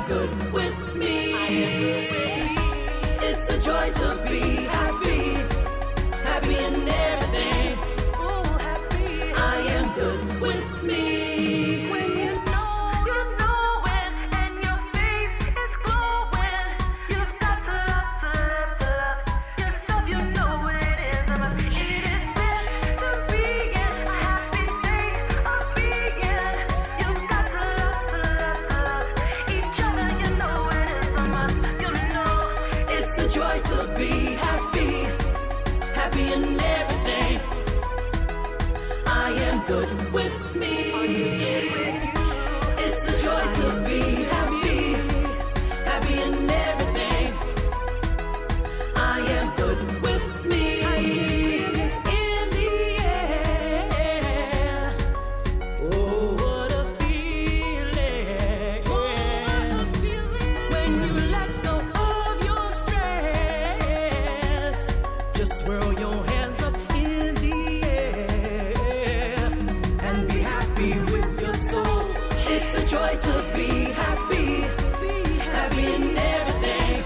good with me. It's a joy to be happy, happy in everything. I am good with me. When you know it, and your face is glowing. You've got to love yourself. You know what it is. It is best to be in a happy state of being. You've got to love each other. You know it is a must. You know It's a joy to be happy, happy in everything. I am good with me. It's a joy to be happy, happy in everything. I am good with me. It's in the air. Oh, what a feeling. When you let go of your stress, just swirl your hands up in the air and be happy with your soul. It's a joy to be happy, happy in everything.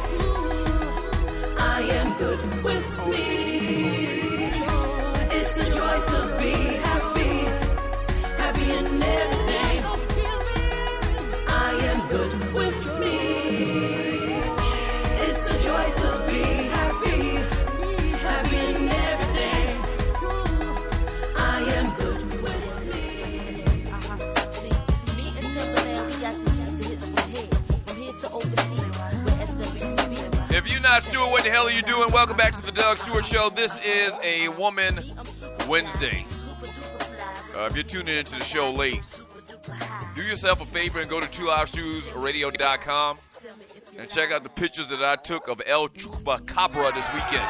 I am good with me. It's a joy to be happy, happy in everything. I am good with me. It's a joy to be happy, happy in everything. I am good with me. See, me and Timberland, we got the hits from here to overseas with SWB. If you're not Stewart, what the hell are you doing? Welcome back to the Doug Stewart Show. This is a Woman Wednesday. If you're tuning into the show late, do yourself a favor and go to 2livestewsradio.com and check out the pictures that I took of El Chupacabra this weekend.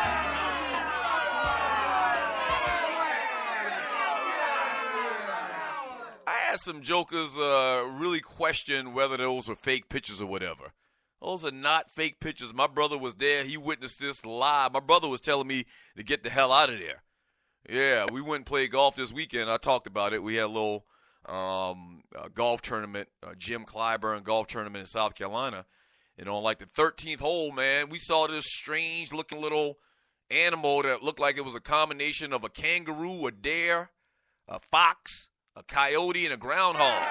I had some jokers really question whether those were fake pictures or whatever. Those are not fake pictures. My brother was there. He witnessed this live. My brother was telling me to get the hell out of there. Yeah, we went and played golf this weekend. I talked about it. We had a little golf tournament, Jim Clyburn golf tournament in South Carolina. And on like the 13th hole, man, we saw this strange-looking little animal that looked like it was a combination of a kangaroo, a deer, a fox, a coyote, and a groundhog.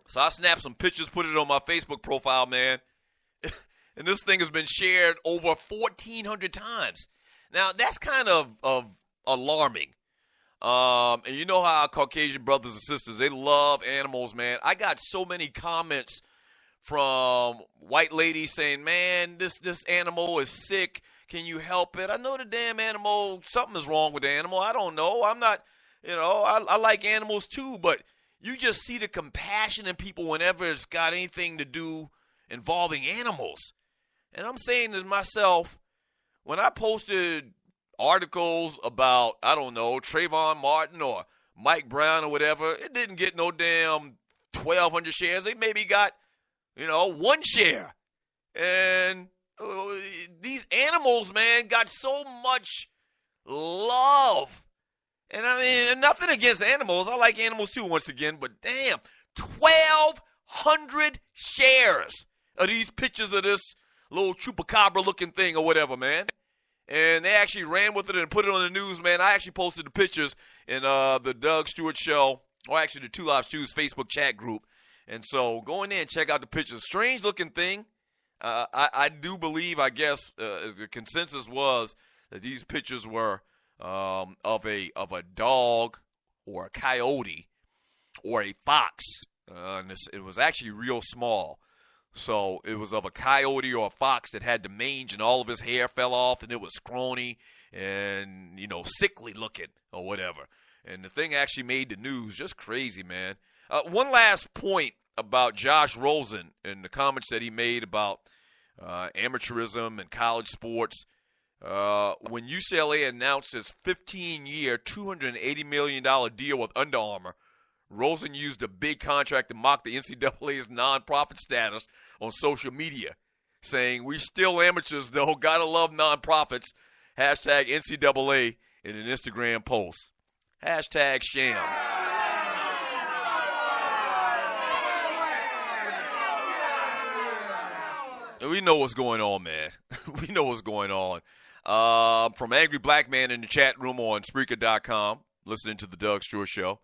So I snapped some pictures, put it on my Facebook profile, man. And this thing has been shared over 1,400 times. Now, that's kind of alarming. And you know how our Caucasian brothers and sisters, they love animals, man. I got so many comments from white ladies saying, man, this animal is sick. Can you help it? I know the damn animal, something is wrong with the animal. I don't know. I'm not, I like animals too, but you just see the compassion in people whenever it's got anything to do involving animals. And I'm saying to myself, when I posted articles about, I don't know, Trayvon Martin or Mike Brown or whatever, it didn't get no damn 1,200 shares. They maybe got, 1 share. And these animals, man, got so much love. And I mean, nothing against animals. I like animals too, once again. But damn, 1,200 shares of these pictures of this little chupacabra-looking thing or whatever, man. And they actually ran with it and put it on the news, man. I actually posted the pictures in the Doug Stewart Show, or actually the Two Live Stews Facebook chat group. And so go in there and check out the pictures. Strange-looking thing. I do believe, I guess, the consensus was that these pictures were of a dog or a coyote or a fox. And it was actually real small. So it was of a coyote or a fox that had the mange and all of his hair fell off and it was scrawny and, sickly looking or whatever. And the thing actually made the news. Just crazy, man. One last point about Josh Rosen and the comments that he made about amateurism and college sports. When UCLA announced its 15-year, $280 million deal with Under Armour, Rosen used a big contract to mock the NCAA's nonprofit status on social media, saying, "We still amateurs, though. Gotta love nonprofits." # NCAA in an Instagram post. Hashtag sham. We know what's going on, man. We know what's going on. From Angry Black Man in the chat room on Spreaker.com, listening to the Doug Stewart Show.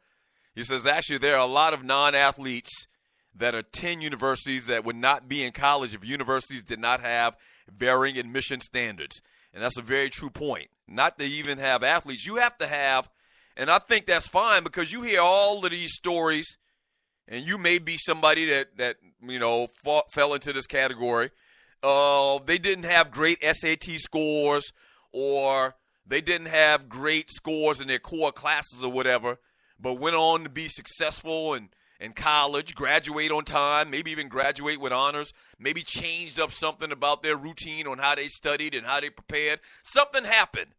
He says, actually, there are a lot of non-athletes that attend universities that would not be in college if universities did not have varying admission standards. And that's a very true point. Not to even have athletes. You have to have, and I think that's fine because you hear all of these stories, and you may be somebody that fell into this category. They didn't have great SAT scores, or they didn't have great scores in their core classes or whatever, but went on to be successful in college, graduate on time, maybe even graduate with honors, maybe changed up something about their routine on how they studied and how they prepared. Something happened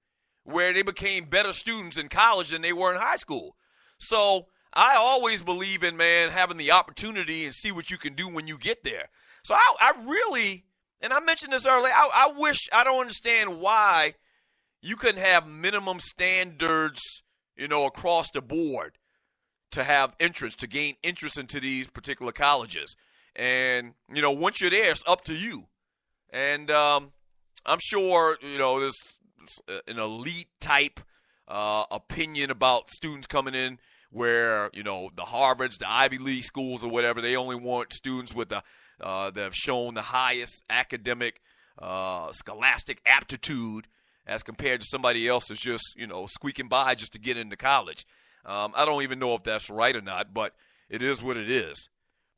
where they became better students in college than they were in high school. So I always believe in, man, having the opportunity and see what you can do when you get there. So I really, and I mentioned this earlier, I don't understand why you couldn't have minimum standards, across the board to have entrance, to gain interest into these particular colleges. And, once you're there, it's up to you. And I'm sure, there's an elite type opinion about students coming in where, the Harvards, the Ivy League schools or whatever, they only want students with that have shown the highest academic, scholastic aptitude as compared to somebody else that's just, squeaking by just to get into college. I don't even know if that's right or not, but it is what it is.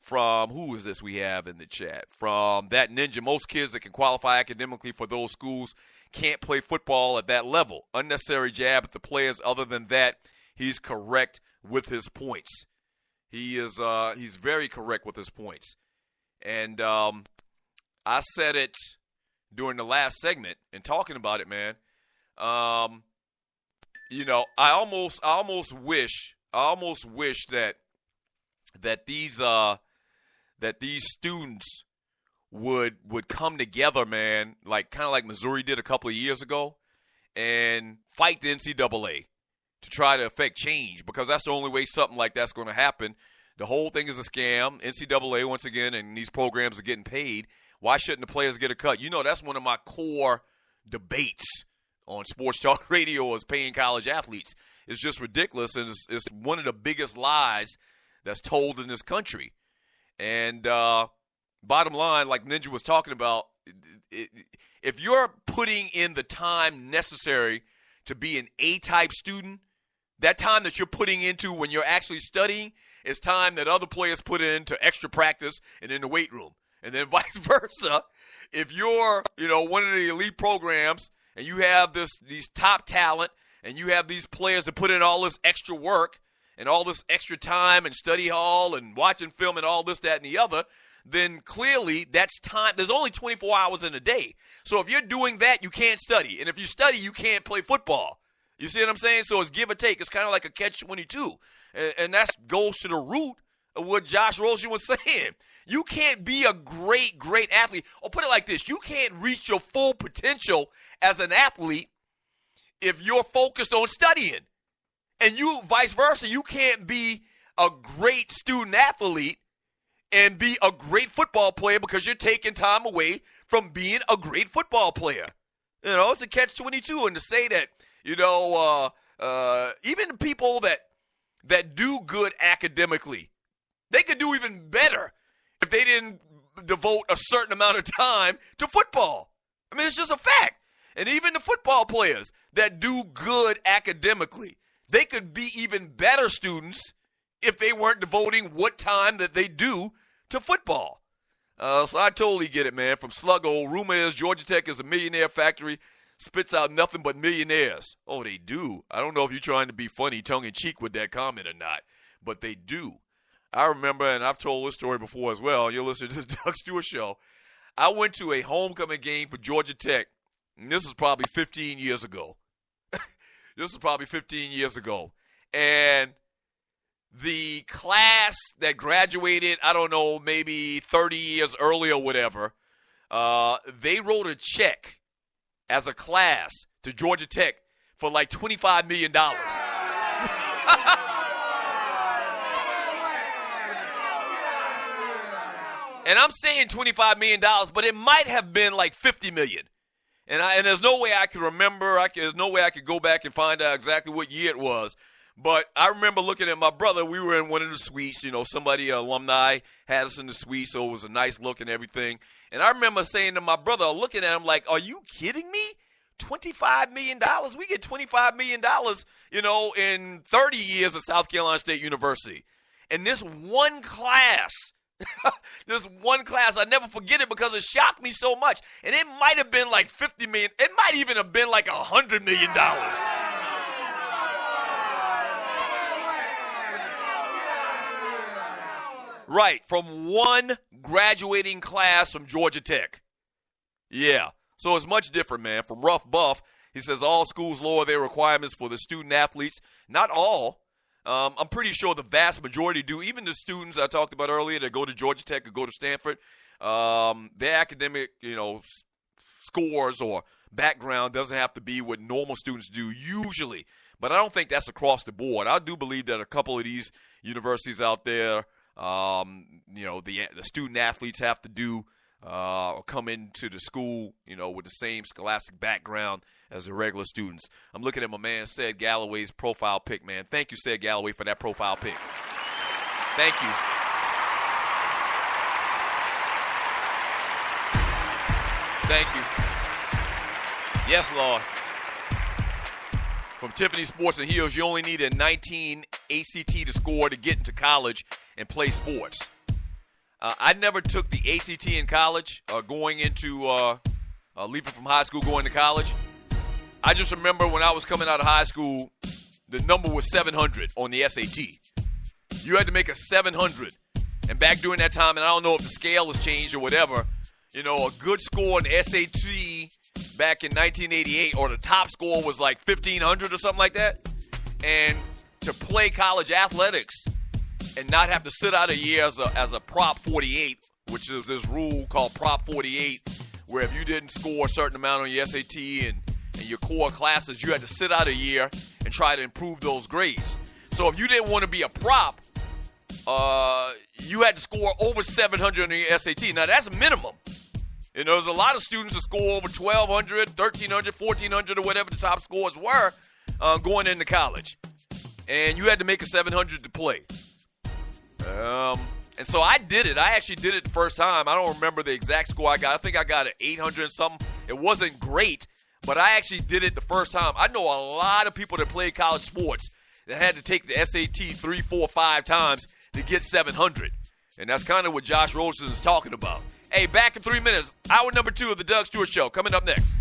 From, who is this we have in the chat? From That Ninja, most kids that can qualify academically for those schools can't play football at that level. Unnecessary jab at the players. Other than that, he's correct with his points. He's very correct with his points. And I said it during the last segment and talking about it, man. I almost wish that these students would come together, man, kind of like Missouri did a couple of years ago, and fight the NCAA to try to affect change, because that's the only way something like that's going to happen. The whole thing is a scam. NCAA, once again, and these programs are getting paid. Why shouldn't the players get a cut? That's one of my core debates on sports talk radio, is paying college athletes. It's just ridiculous, and it's one of the biggest lies that's told in this country. And bottom line, like Ninja was talking about, if you're putting in the time necessary to be an A-type student, that time that you're putting into when you're actually studying is time that other players put into extra practice and in the weight room. And then vice versa, if you're, one of the elite programs and you have these top talent and you have these players that put in all this extra work and all this extra time and study hall and watching film and all this, that, and the other, then clearly that's time. There's only 24 hours in a day. So if you're doing that, you can't study. And if you study, you can't play football. You see what I'm saying? So it's give or take. It's kind of like a catch-22. And that goes to the root of what Josh Rosen was saying. You can't be a great, great athlete. Or put it like this. You can't reach your full potential as an athlete if you're focused on studying. And you, vice versa, you can't be a great student athlete and be a great football player because you're taking time away from being a great football player. It's a catch-22. And to say that, even the people that do good academically, they could do even better if they didn't devote a certain amount of time to football. I mean, it's just a fact. And even the football players that do good academically, they could be even better students if they weren't devoting what time that they do to football. So I totally get it, man. From Sluggo, rumor is Georgia Tech is a millionaire factory, spits out nothing but millionaires. Oh, they do. I don't know if you're trying to be funny, tongue-in-cheek with that comment or not, but they do. I remember, and I've told this story before as well, you're listening to the Doug Stewart Show. I went to a homecoming game for Georgia Tech, and this was probably 15 years ago. And the class that graduated, I don't know, maybe 30 years earlier or whatever, they wrote a check as a class to Georgia Tech for like $25 million. And I'm saying $25 million, but it might have been like $50 million. And there's no way I could remember. There's no way I could go back and find out exactly what year it was. But I remember looking at my brother. We were in one of the suites. Somebody, alumni, had us in the suite, so it was a nice look and everything. And I remember saying to my brother, looking at him like, are you kidding me? $25 million? We get $25 million, in 30 years at South Carolina State University. And this one class, I never forget it because it shocked me so much. And it might have been like $50 million. It might even have been like $100 million. Right, from one graduating class from Georgia Tech. Yeah. So it's much different, man. From Rough Buff, he says all schools lower their requirements for the student athletes. Not all. I'm pretty sure the vast majority do. Even the students I talked about earlier that go to Georgia Tech or go to Stanford, their academic, scores or background doesn't have to be what normal students do usually. But I don't think that's across the board. I do believe that a couple of these universities out there, the student athletes have to do or come into the school, with the same scholastic background as the regular students. I'm looking at my man, Ced Galloway's profile pic, man. Thank you, Ced Galloway, for that profile pic. Thank you. Thank you. Yes, Lord. From Tiffany Sports and Heels, you only need a 19 ACT to score to get into college and play sports. I never took the ACT in college, going into leaving from high school, going to college. I just remember when I was coming out of high school, the number was 700 on the SAT. You had to make a 700. And back during that time, and I don't know if the scale has changed or whatever, a good score in the SAT back in 1988, or the top score was like 1,500 or something like that. And to play college athletics and not have to sit out a year as a Prop 48, which is this rule called Prop 48, where if you didn't score a certain amount on your SAT and your core classes, you had to sit out a year and try to improve those grades. So if you didn't want to be a prop, you had to score over 700 on your SAT. Now, that's a minimum. There's a lot of students that score over 1,200, 1,300, 1,400, or whatever the top scores were going into college. And you had to make a 700 to play. And so I did it. I actually did it the first time. I don't remember the exact score I got. I think I got an 800 and something. It wasn't great, but I actually did it the first time. I know a lot of people that played college sports that had to take the SAT 3, 4, 5 times to get 700. And that's kind of what Josh Rosen is talking about. Hey, back in 3 minutes. Hour number 2 of the Doug Stewart Show. Coming up next.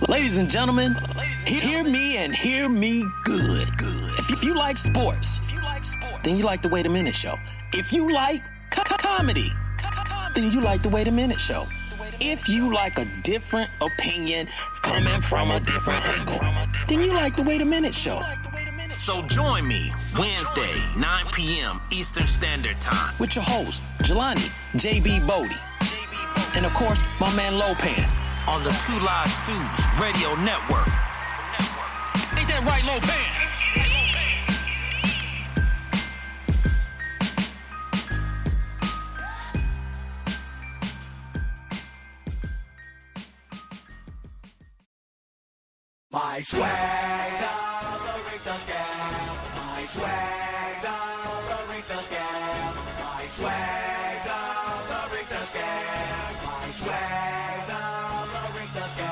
Ladies and gentlemen, hear me and hear me good. If you like sports, then you like the Wait a Minute Show. If you like comedy, then you like the Wait a Minute Show. If you like a different opinion coming from a different angle, then you like the Wait a Minute Show. So join me Wednesday, 9 p.m. Eastern Standard Time with your host, Jelani J.B. Bodie. And of course, my man Lopan. On the Two Live Stews Radio Network. Ain't that right, Lopan? My swag's on the Richter scale. My swag's on the Richter scale. My swag's on the Richter scale. My swag's on the Richter scale.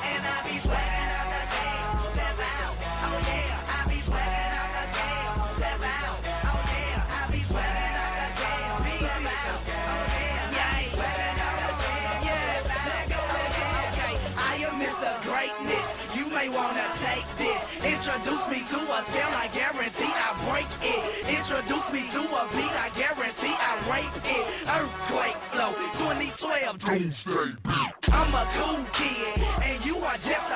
And I be sweating out the tail, step out. Oh yeah, I be sweating out the tail, step out. Oh yeah, I be sweating out the tail, step out. Oh yeah, I be sweating out the tail, yeah. Let go, okay. I am Mr. Greatness. You may wanna take this. Introduce me to a scale, I guarantee I break it. Introduce me to a beat, I guarantee I rape it. Earthquake flow, 2012 Doomsday beat. I'm a cool kid, and you are just